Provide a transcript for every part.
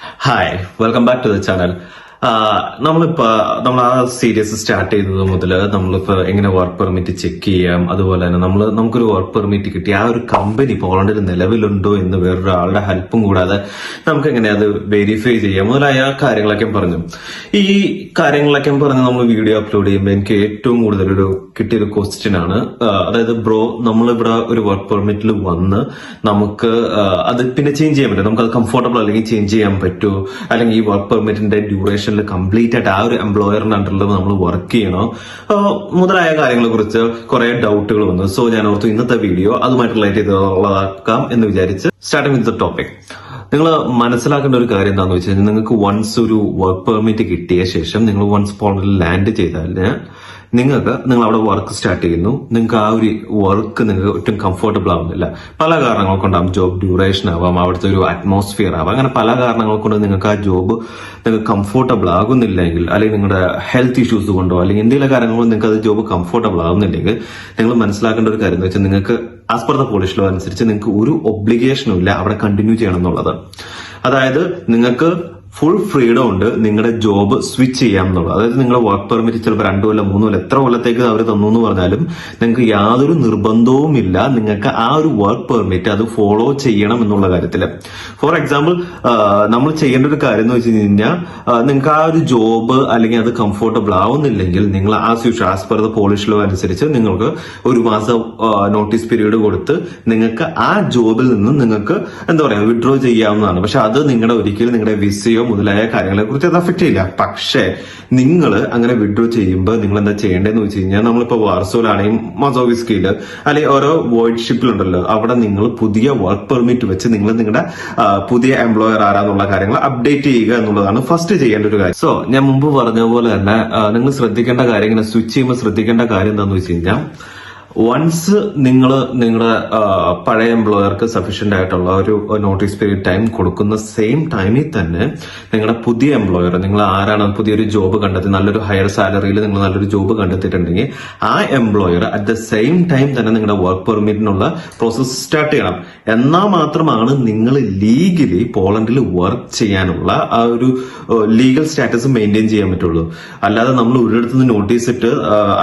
Hi, welcome back to the channel. നമ്മൾ ആ series start ചെയ്തത് മുതൽ നമ്മളിപ്പോ എങ്ങനെ വർക്ക് പെർമിറ്റ് ചെക്ക് ചെയ്യാം, അതുപോലെ തന്നെ നമുക്കൊരു വർക്ക് പെർമിറ്റ് കിട്ടി ആ ഒരു കമ്പനി പോളണ്ടിൽ നിലവിലുണ്ടോ എന്ന് വേറൊരാളുടെ ഹെൽപ്പും കൂടാതെ നമുക്ക് എങ്ങനെ അത് വെരിഫൈ ചെയ്യാം മുതലായ കാര്യങ്ങളൊക്കെ പറഞ്ഞു. ഈ കാര്യങ്ങളൊക്കെ പറഞ്ഞ് നമ്മൾ വീഡിയോ അപ്ലോഡ് ചെയ്യുമ്പോൾ എനിക്ക് ഏറ്റവും കൂടുതൽ കിട്ടിയൊരു ക്വസ്റ്റ്യൻ ആണ്, അതായത് ബ്രോ നമ്മളിവിടെ ഒരു വർക്ക് പെർമിറ്റിൽ വന്ന് നമുക്ക് അത് പിന്നെ ചേഞ്ച് ചെയ്യാൻ പറ്റും, നമുക്ക് അത് കംഫർട്ടബിൾ അല്ലെങ്കിൽ ചേഞ്ച് ചെയ്യാൻ പറ്റുമോ, അല്ലെങ്കിൽ ഈ വർക്ക് പെർമിറ്റിന്റെ ഡ്യൂറേഷൻ കംപ്ലീറ്റ് ആയിട്ട് ആ ഒരു എംപ്ലോയറിന്റെ അണ്ടറിൽ നമ്മൾ വർക്ക് ചെയ്യണോ മുതലായ കാര്യങ്ങളെ കുറിച്ച് കുറെ ഡൗട്ടുകൾ വന്നു. സോ ഞാൻ ഓർത്തു ഇന്നത്തെ വീഡിയോ അതുമായിട്ട് റിലേറ്റ് ചെയ്തുള്ളതാക്കാം എന്ന് വിചാരിച്ച് സ്റ്റാർട്ടിംഗ് വിത്ത് ദ ടോപ്പിക്. നിങ്ങൾ മനസ്സിലാക്കേണ്ട ഒരു കാര്യം എന്താണെന്ന് വെച്ച് കഴിഞ്ഞാൽ, നിങ്ങൾക്ക് വൺസ് ഒരു വർക്ക് പെർമിറ്റ് കിട്ടിയ ശേഷം നിങ്ങൾ വൺസ് പോളണ്ടിൽ ലാൻഡ് ചെയ്താൽ നിങ്ങൾ അവിടെ വർക്ക് സ്റ്റാർട്ട് ചെയ്യുന്നു, നിങ്ങൾക്ക് ആ ഒരു വർക്ക് നിങ്ങൾക്ക് ഒട്ടും കംഫർട്ടബിൾ ആവുന്നില്ല. പല കാരണങ്ങൾ കൊണ്ടാവും, ജോബ് ഡ്യൂറേഷൻ ആവാം, അവിടുത്തെ ഒരു അറ്റ്മോസ്ഫിയർ ആവാം, അങ്ങനെ പല കാരണങ്ങൾ കൊണ്ട് നിങ്ങൾക്ക് ആ ജോബ് നിങ്ങൾക്ക് കംഫർട്ടബിൾ ആകുന്നില്ലെങ്കിൽ, അല്ലെങ്കിൽ നിങ്ങളുടെ ഹെൽത്ത് ഇഷ്യൂസ് കൊണ്ടോ അല്ലെങ്കിൽ എന്തെങ്കിലും കാര്യങ്ങൾ കൊണ്ട് നിങ്ങൾക്ക് അത് ജോബ് കംഫർട്ടബിൾ ആവുന്നില്ലെങ്കിൽ, നിങ്ങൾ മനസ്സിലാക്കേണ്ട ഒരു കാര്യം എന്ന് വെച്ചാൽ, നിങ്ങൾക്ക് as per the Polish law അനുസരിച്ച് നിങ്ങൾക്ക് ഒരു ഒബ്ലിഗേഷനും ഇല്ല അവിടെ കണ്ടിന്യൂ ചെയ്യണം എന്നുള്ളത്. അതായത് നിങ്ങൾക്ക് ഫുൾ ഫ്രീഡം ഉണ്ട് നിങ്ങളുടെ ജോബ് സ്വിച്ച് ചെയ്യാം എന്നുള്ളത്. അതായത് നിങ്ങളുടെ വർക്ക് പെർമിറ്റ് ചിലപ്പോൾ 2 കൊല്ലം 3 കൊല്ലം എത്ര കൊല്ലത്തേക്ക് അവർ തന്നു എന്ന് പറഞ്ഞാലും നിങ്ങൾക്ക് യാതൊരു നിർബന്ധവും ഇല്ല നിങ്ങൾക്ക് ആ ഒരു വർക്ക് പെർമിറ്റ് അത് ഫോളോ ചെയ്യണം എന്നുള്ള കാര്യത്തിൽ. ഫോർ എക്സാമ്പിൾ, നമ്മൾ ചെയ്യേണ്ട ഒരു കാര്യം എന്ന് വെച്ച് കഴിഞ്ഞാൽ, നിങ്ങൾക്ക് ആ ഒരു ജോബ് അല്ലെങ്കിൽ അത് കംഫർട്ടബിൾ ആവുന്നില്ലെങ്കിൽ നിങ്ങൾ as per the Polish law അനുസരിച്ച് നിങ്ങൾക്ക് 1 മാസം നോട്ടീസ് പീരീഡ് കൊടുത്ത് നിങ്ങൾക്ക് ആ ജോബിൽ നിന്ന് നിങ്ങൾക്ക് എന്താ പറയാ വിഡ്രോ ചെയ്യാവുന്നതാണ്. പക്ഷെ അത് ഒരിക്കലും നിങ്ങളുടെ വിസയോ മുതലായ കാര്യങ്ങളെ കുറിച്ച് അത് അഫക്ട് ചെയ്യില്ല. പക്ഷേ നിങ്ങൾ അങ്ങനെ വിഡ്രോ ചെയ്യുമ്പോൾ നിങ്ങൾ എന്താ ചെയ്യേണ്ടതെന്ന് വെച്ച് കഴിഞ്ഞാൽ, നമ്മളിപ്പോ വാർസോയിലാണെങ്കിൽ മസോവിസ്കിയില് അല്ലെങ്കിൽ ഓരോ വോയിഡ് ഷിപ്പിലുണ്ടല്ലോ, അവിടെ നിങ്ങൾ പുതിയ വർക്ക് പെർമിറ്റ് വെച്ച് നിങ്ങൾ നിങ്ങളുടെ പുതിയ എംപ്ലോയർ ആരാന്നുള്ള കാര്യങ്ങൾ അപ്ഡേറ്റ് ചെയ്യുക എന്നുള്ളതാണ് ഫസ്റ്റ് ചെയ്യേണ്ട ഒരു കാര്യം. സോ ഞാൻ മുമ്പ് പറഞ്ഞ പോലെ തന്നെ നിങ്ങൾ ശ്രദ്ധിക്കേണ്ട കാര്യം, ഇങ്ങനെ സ്വിച്ച് ചെയ്യുമ്പോൾ ശ്രദ്ധിക്കേണ്ട കാര്യം എന്താണെന്ന് വെച്ച് കഴിഞ്ഞാൽ, വൺസ് നിങ്ങൾ നിങ്ങളുടെ പഴയ എംപ്ലോയർക്ക് സഫീഷ്യന്റ് ആയിട്ടുള്ള ഒരു നോട്ടീസ് പീരീഡ് ടൈം കൊടുക്കുന്ന സെയിം ടൈമിൽ തന്നെ നിങ്ങളുടെ പുതിയ എംപ്ലോയർ, നിങ്ങൾ ആരാണ് പുതിയൊരു ജോബ് കണ്ടെത്തി നല്ലൊരു ഹയർ സാലറിയിൽ നിങ്ങൾ നല്ലൊരു ജോബ് കണ്ടെത്തിയിട്ടുണ്ടെങ്കിൽ ആ employer at the same time തന്നെ നിങ്ങളുടെ വർക്ക് പെർമിറ്റിനുള്ള പ്രോസസ് സ്റ്റാർട്ട് ചെയ്യണം. എന്നാൽ മാത്രമാണ് നിങ്ങൾ ലീഗലി പോളണ്ടിൽ വർക്ക് ചെയ്യാനുള്ള ആ ഒരു ലീഗൽ സ്റ്റാറ്റസ് മെയിൻറ്റെയിൻ ചെയ്യാൻ പറ്റുള്ളൂ. അല്ലാതെ നമ്മൾ ഒരിടത്തുനിന്ന് നോട്ടീസ് ഇട്ട്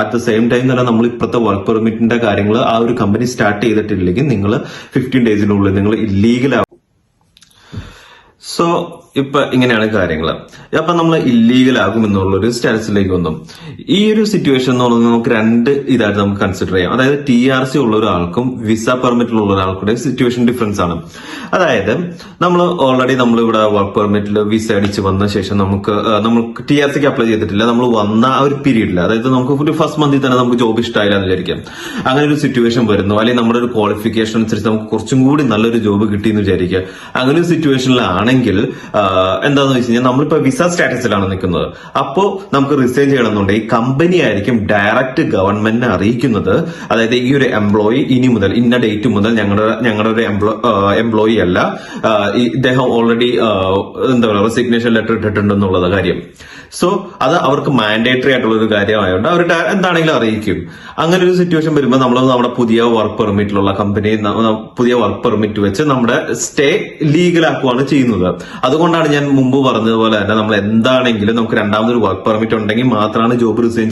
അറ്റ് ദ സെയിം ടൈം തന്നെ നമ്മൾ ഇപ്പോഴത്തെ വർക്ക് പെർമിറ്റ് കാര്യങ്ങൾ ആ ഒരു കമ്പനി സ്റ്റാർട്ട് ചെയ്തിട്ടില്ലെങ്കിൽ നിങ്ങൾ 15 ഡേയ്സിനുള്ളിൽ നിങ്ങൾ ഇല്ലീഗൽ ആവും. സോ ഇപ്പൊ ഇങ്ങനെയാണ് കാര്യങ്ങൾ. അപ്പൊ നമ്മൾ ഇല്ലീഗൽ ആകും എന്നുള്ളൊരു സ്റ്റാറ്റസിലേക്ക് വന്നു. ഈ ഒരു സിറ്റുവേഷൻ എന്ന് പറയുന്നത് നമുക്ക് 2 ഇതായിട്ട് നമുക്ക് കൺസിഡർ ചെയ്യാം. അതായത് TRC ഉള്ള ഒരാൾക്കും വിസ പെർമിറ്റിലുള്ള ഒരാൾക്കുടെ സിറ്റുവേഷൻ ഡിഫറൻസ് ആണ്. അതായത് നമ്മൾ ഓൾറെഡി നമ്മളിവിടെ വർക്ക് പെർമിറ്റിൽ വിസ അടിച്ച് വന്ന ശേഷം നമുക്ക് TRCക്ക് അപ്ലൈ ചെയ്തിട്ടില്ല, നമ്മൾ വന്ന ആ ഒരു പീരീഡിൽ, അതായത് നമുക്ക് ഒരു ഫസ്റ്റ് മന്തിൽ തന്നെ നമുക്ക് ജോബ് ഇഷ്ടമായില്ല എന്ന് വിചാരിക്കാം. അങ്ങനെ ഒരു സിറ്റുവേഷൻ വരുന്നു, അല്ലെങ്കിൽ നമ്മുടെ ഒരു ക്വാളിഫിക്കേഷൻ അനുസരിച്ച് നമുക്ക് കുറച്ചും കൂടി നല്ലൊരു ജോബ് കിട്ടി എന്ന് വിചാരിക്കുക. അങ്ങനെ ഒരു സിറ്റുവേഷനിലാണെങ്കിൽ എന്താന്ന് വെച്ച് കഴിഞ്ഞാൽ, നമ്മളിപ്പോ വിസ സ്റ്റാറ്റസിലാണ് നിൽക്കുന്നത്. അപ്പോ നമുക്ക് റിസൈൻ ചെയ്യണമെന്നുണ്ടെങ്കിൽ കമ്പനി ആയിരിക്കും ഡയറക്റ്റ് ഗവൺമെന്റിനെ അറിയിക്കുന്നത്. അതായത് ഈ ഒരു എംപ്ലോയി ഇനി മുതൽ ഇന്ന ഡേറ്റ് മുതൽ ഞങ്ങളുടെ ഒരു എംപ്ലോയി അല്ല, ഇദ്ദേഹം ഓൾറെഡി എന്താ പറയുക റെസിഗ്നേഷൻ ലെറ്റർ ഇട്ടിട്ടുണ്ടെന്നുള്ളത് കാര്യം. സോ അത് അവർക്ക് മാൻഡേറ്ററി ആയിട്ടുള്ള ഒരു കാര്യമായതുകൊണ്ട് അവർ എന്താണെങ്കിലും അറിയിക്കും. അങ്ങനെ ഒരു സിറ്റുവേഷൻ വരുമ്പോൾ നമ്മൾ നമ്മുടെ പുതിയ വർക്ക് പെർമിറ്റിലുള്ള കമ്പനി പുതിയ വർക്ക് പെർമിറ്റ് വെച്ച് നമ്മുടെ സ്റ്റേ ലീഗലാക്കുകയാണ് ചെയ്യുന്നത്. അതുകൊണ്ടാണ് ഞാൻ മുമ്പ് പറഞ്ഞതുപോലെ തന്നെ നമ്മൾ എന്താണെങ്കിലും നമുക്ക് രണ്ടാമതൊരു വർക്ക് പെർമിറ്റ് ഉണ്ടെങ്കിൽ മാത്രമാണ് ജോബ് റിസൈൻ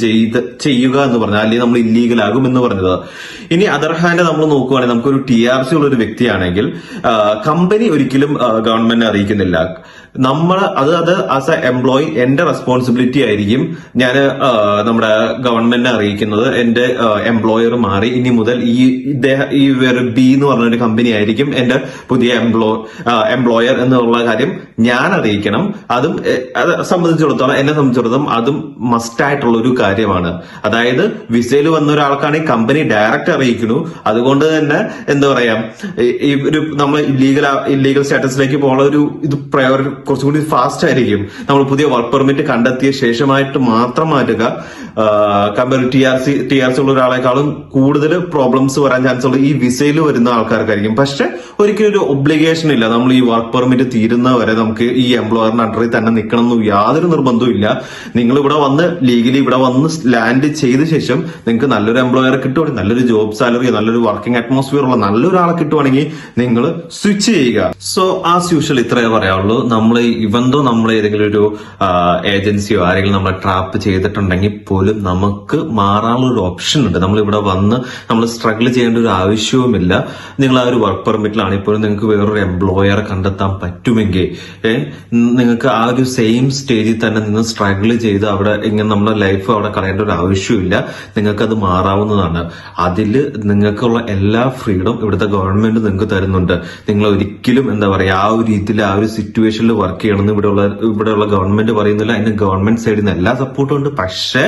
ചെയ്യുക എന്ന് പറഞ്ഞാൽ, അല്ലെങ്കിൽ നമ്മൾ ഇല്ലീഗലാകും എന്ന് പറഞ്ഞത്. ഇനി അതർ ഹാൻഡ് നമ്മൾ നോക്കുവാണെങ്കിൽ, നമുക്കൊരു TRC ഉള്ള ഒരു വ്യക്തിയാണെങ്കിൽ കമ്പനി ഒരിക്കലും ഗവൺമെന്റിനെ അറിയിക്കുന്നില്ല. അത് ആസ് എ എംപ്ലോയി എന്റെ റെസ്പോൺസിബിലിറ്റി ആയിരിക്കും ഞാൻ നമ്മുടെ ഗവൺമെന്റിനെ അറിയിക്കുന്നത്. എന്റെ എംപ്ലോയർ മാറി, ഇനി മുതൽ ഈ വേറെ ബി എന്ന് പറഞ്ഞൊരു കമ്പനി ആയിരിക്കും എന്റെ പുതിയ എംപ്ലോയർ എന്നുള്ള കാര്യം ഞാൻ അറിയിക്കണം. അതും എന്നെ സംബന്ധിച്ചിടത്തോളം അതും മസ്റ്റ് ആയിട്ടുള്ള ഒരു കാര്യമാണ്. അതായത് വിസയിൽ വന്ന ഒരാൾക്കാണെങ്കിൽ കമ്പനി ഡയറക്റ്റ് അറിയിക്കുന്നു. അതുകൊണ്ട് തന്നെ എന്താ പറയാ, ഈ ഒരു നമ്മൾ ഇല്ലീഗൽ സ്റ്റാറ്റസിലേക്ക് പോകുന്ന ഒരു ഇത് കുറച്ചുകൂടി ഫാസ്റ്റ് ആയിരിക്കും. നമ്മൾ പുതിയ വർക്ക് പെർമിറ്റ് കണ്ടെത്തിയ ശേഷമായിട്ട് മാത്രം മാറ്റുക. കമ്പയർ TRC ഉള്ള ഒരാളെക്കാളും കൂടുതൽ പ്രോബ്ലംസ് വരാൻ ചാൻസ് ഉള്ളത് ഈ വിസയിൽ വരുന്ന ആൾക്കാർക്കായിരിക്കും. പക്ഷെ ഒരിക്കലും ഒരു ഒബ്ലിഗേഷൻ ഇല്ല, നമ്മൾ ഈ വർക്ക് പെർമിറ്റ് തീരുന്നവരെ നമുക്ക് ഈ എംപ്ലോയറിന്റെ അണ്ടറിൽ തന്നെ നിൽക്കണം എന്ന് യാതൊരു നിർബന്ധവും ഇല്ല. നിങ്ങൾ ഇവിടെ വന്ന് ലീഗലി ഇവിടെ വന്ന് ലാൻഡ് ലാൻഡ് ചെയ്ത ശേഷം നിങ്ങൾക്ക് നല്ലൊരു എംപ്ലോയറെ കിട്ടുവാണെങ്കിൽ, നല്ലൊരു ജോബ് സാലറി, നല്ലൊരു വർക്കിംഗ് അറ്റ്മോസ്ഫിയർ ഉള്ള നല്ലൊരാളെ കിട്ടുവാണെങ്കിൽ നിങ്ങൾ സ്വിച്ച് ചെയ്യുക. സോ ആസ് യൂഷ്വൽ ഇത്രയേ പറയാവുള്ളൂ. നമ്മൾ ഇവന്തോ നമ്മൾ ഏതെങ്കിലും ഒരു ഏജൻസിയോ ആരെങ്കിലും നമ്മളെ ട്രാപ്പ് ചെയ്തിട്ടുണ്ടെങ്കിൽ പോലും നമുക്ക് മാറാനുള്ള ഒരു ഓപ്ഷൻ ഉണ്ട്. നമ്മൾ ഇവിടെ വന്ന് നമ്മൾ സ്ട്രഗിൾ ചെയ്യേണ്ട ഒരു ആവശ്യവുമില്ല. നിങ്ങൾ ആ ഒരു വർക്ക് പെർമിറ്റിലാണ് ഇപ്പോഴും നിങ്ങൾക്ക് വേറൊരു എംപ്ലോയറെ കണ്ടെത്താൻ പറ്റുമെങ്കിൽ നിങ്ങൾക്ക് ആ ഒരു സെയിം സ്റ്റേജിൽ തന്നെ നിന്ന് സ്ട്രഗിൾ ചെയ്ത് അവിടെ ഇങ്ങനെ നമ്മുടെ ലൈഫ് അവിടെ കളയേണ്ട ഒരു ആവശ്യമില്ല. നിങ്ങൾക്കത് മാറാവുന്നതാണ്. അതിൽ നിങ്ങൾക്കുള്ള എല്ലാ ഫ്രീഡം ഇവിടുത്തെ ഗവൺമെന്റ് നിങ്ങൾക്ക് തരുന്നുണ്ട്. നിങ്ങൾ ഒരിക്കലും എന്താ പറയാ ആ ഒരു രീതിയിൽ ആ ഒരു സിറ്റുവേഷനിൽ വർക്ക് ചെയ്യണമെന്ന് ഇവിടെയുള്ള ഗവൺമെന്റ് പറയുന്നില്ല. അതിന് ഗവൺമെന്റ് സൈഡിൽ നിന്ന് എല്ലാ സപ്പോർട്ടും ഉണ്ട്. പക്ഷേ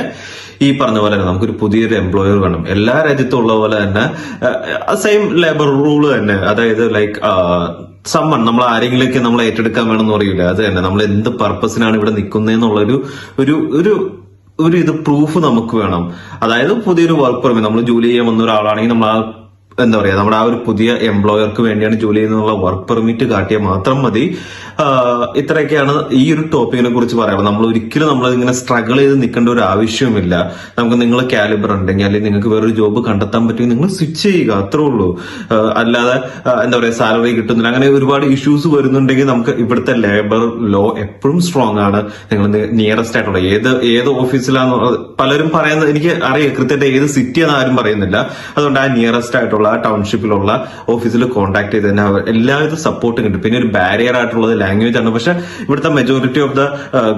ഈ പറഞ്ഞ പോലെ തന്നെ നമുക്കൊരു പുതിയൊരു എംപ്ലോയർ വേണം. എല്ലാ രാജ്യത്തും ഉള്ള പോലെ തന്നെ സെയിം ലേബർ റൂള് തന്നെ, അതായത് ലൈക്ക് സമ്മൺ നമ്മൾ ആരെങ്കിലൊക്കെ നമ്മൾ ഏറ്റെടുക്കാൻ വേണമെന്ന് പറയൂല, അത് തന്നെ നമ്മൾ എന്ത് പർപ്പസിനാണ് ഇവിടെ നിൽക്കുന്നതെന്നുള്ളൊരു ഒരു ഇത് പ്രൂഫ് നമുക്ക് വേണം. അതായത് പുതിയൊരു വർക്ക് പെർമിറ്റ് നമ്മൾ ജോലി ചെയ്യാൻ വന്ന ഒരാളാണെങ്കിൽ നമ്മൾ ആ എന്താ പറയാ നമ്മുടെ ആ ഒരു പുതിയ എംപ്ലോയർക്ക് വേണ്ടിയാണ് ജോലി ചെയ്യുന്നതിനുള്ള വർക്ക് പെർമിറ്റ് കാട്ടിയാൽ മാത്രം മതി. ഇത്രയൊക്കെയാണ് ഈ ഒരു ടോപ്പിക്കിനെ കുറിച്ച് പറയാനുള്ളത്. നമ്മൾ ഒരിക്കലും നമ്മൾ ഇങ്ങനെ സ്ട്രഗിൾ ചെയ്ത് നിൽക്കേണ്ട ഒരു ആവശ്യവുമില്ല. നമുക്ക് നിങ്ങൾ കാലിബർ ഉണ്ടെങ്കിൽ അല്ലെങ്കിൽ നിങ്ങൾക്ക് വേറൊരു ജോബ് കണ്ടെത്താൻ പറ്റുമെങ്കിൽ നിങ്ങൾ സ്വിച്ച് ചെയ്യുക, അത്രേ ഉള്ളൂ. അല്ലാതെ എന്താ പറയാ സാലറി കിട്ടുന്നില്ല അങ്ങനെ ഒരുപാട് ഇഷ്യൂസ് വരുന്നുണ്ടെങ്കിൽ നമുക്ക് ഇവിടുത്തെ ലേബർ ലോ എപ്പോഴും സ്ട്രോങ് ആണ്. നിങ്ങൾ നിയറസ്റ്റ് ആയിട്ടുള്ള ഏത് ഓഫീസിലാന്ന് പലരും പറയുന്നത് എനിക്ക് അറിയാം, കൃത്യമായിട്ട് ഏത് സിറ്റിയാന്ന് ആരും പറയുന്നില്ല. അതുകൊണ്ട് ആ നിയറസ്റ്റ് ആയിട്ടുള്ള ആ ടൗൺഷിപ്പിലുള്ള ഓഫീസിൽ കോൺടാക്ട് ചെയ്ത് തന്നെ എല്ലാവിധ സപ്പോർട്ടും കിട്ടും. പിന്നെ ഒരു ബാരിയർ ആയിട്ടുള്ളത് ലാംഗ്വേജ് ആണ്. പക്ഷെ ഇവിടുത്തെ മെജോറിറ്റി ഓഫ് ദ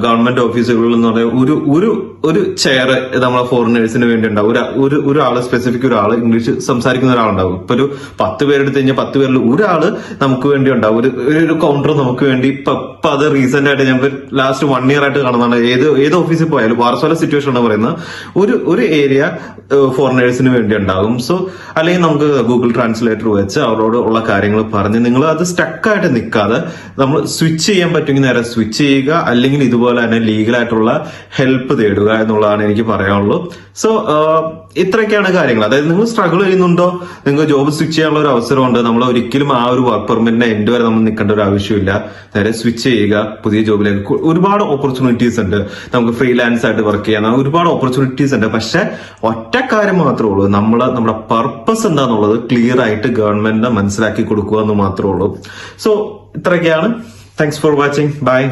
ഗവൺമെന്റ് ഓഫീസുകളിൽ എന്ന് പറഞ്ഞാൽ ഒരു ചെയർ നമ്മളെ ഫോറിനേഴ്സിന് വേണ്ടി ഉണ്ടാവും. ഒരാള് സ്പെസിഫിക് ഒരാള് ഇംഗ്ലീഷ് സംസാരിക്കുന്ന ഒരാളുണ്ടാവും. ഇപ്പൊ ഒരു 10 പേരെടുത്ത് കഴിഞ്ഞാൽ 10 പേരിൽ ഒരാള് നമുക്ക് വേണ്ടി ഉണ്ടാവും. ഒരു കൗണ്ടർ നമുക്ക് വേണ്ടി. ഇപ്പൊ അത് റീസെന്റ് ആയിട്ട് ഞങ്ങൾക്ക് ലാസ്റ്റ് 1 year ആയിട്ട് കാണുന്നതാണ്. ഏത് ഓഫീസിൽ പോയാലും വാർസോല സിറ്റുവേഷൻ ആണ് പറയുന്നത്, ഒരു ഏരിയ ഫോറിനേഴ്സിന് വേണ്ടി ഉണ്ടാകും. സോ അല്ലെങ്കിൽ നമുക്ക് ഗൂഗിൾ ട്രാൻസ്ലേറ്റർ വെച്ച് അവരോട് ഉള്ള കാര്യങ്ങൾ പറഞ്ഞ് നിങ്ങൾ അത് സ്റ്റക്കായിട്ട് നിൽക്കാതെ നമ്മൾ സ്വിച്ച് ചെയ്യാൻ പറ്റുമെങ്കിൽ നേരെ സ്വിച്ച് ചെയ്യുക, അല്ലെങ്കിൽ ഇതുപോലെ തന്നെ ലീഗലായിട്ടുള്ള ഹെൽപ്പ് തേടുക എന്നുള്ളതാണ് എനിക്ക് പറയാനുള്ളൂ. സോ ഇത്രയൊക്കെയാണ് കാര്യങ്ങൾ. അതായത് നിങ്ങൾ സ്ട്രഗിൾ ചെയ്യുന്നുണ്ടോ, നിങ്ങൾ ജോബ് സ്വിച്ച് ചെയ്യാനുള്ള ഒരു അവസരമുണ്ട്. നമ്മൾ ഒരിക്കലും ആ ഒരു വർക്ക് പെർമിറ്റിന്റെ എൻഡ് വരെ നമ്മൾ നിൽക്കേണ്ട ഒരു ആവശ്യമില്ല. നേരെ സ്വിച്ച് ചെയ്യുക പുതിയ ജോബിലേക്ക്. ഒരുപാട് ഓപ്പർച്യൂണിറ്റീസ് ഉണ്ട്. നമുക്ക് ഫ്രീലാൻസ് ആയിട്ട് വർക്ക് ചെയ്യാൻ ഒരുപാട് ഓപ്പർച്യൂണിറ്റീസ് ഉണ്ട്. പക്ഷെ ഒറ്റ കാര്യം മാത്രമേ ഉള്ളൂ, നമ്മുടെ പർപ്പസ് എന്താന്നുള്ളത് ക്ലിയർ ആയിട്ട് ഗവൺമെന്റിനെ മനസ്സിലാക്കി കൊടുക്കുക എന്ന് മാത്രമേ ഉള്ളൂ. സോ ഇത്രയൊക്കെയാണ്. Thanks for watching. ബൈ.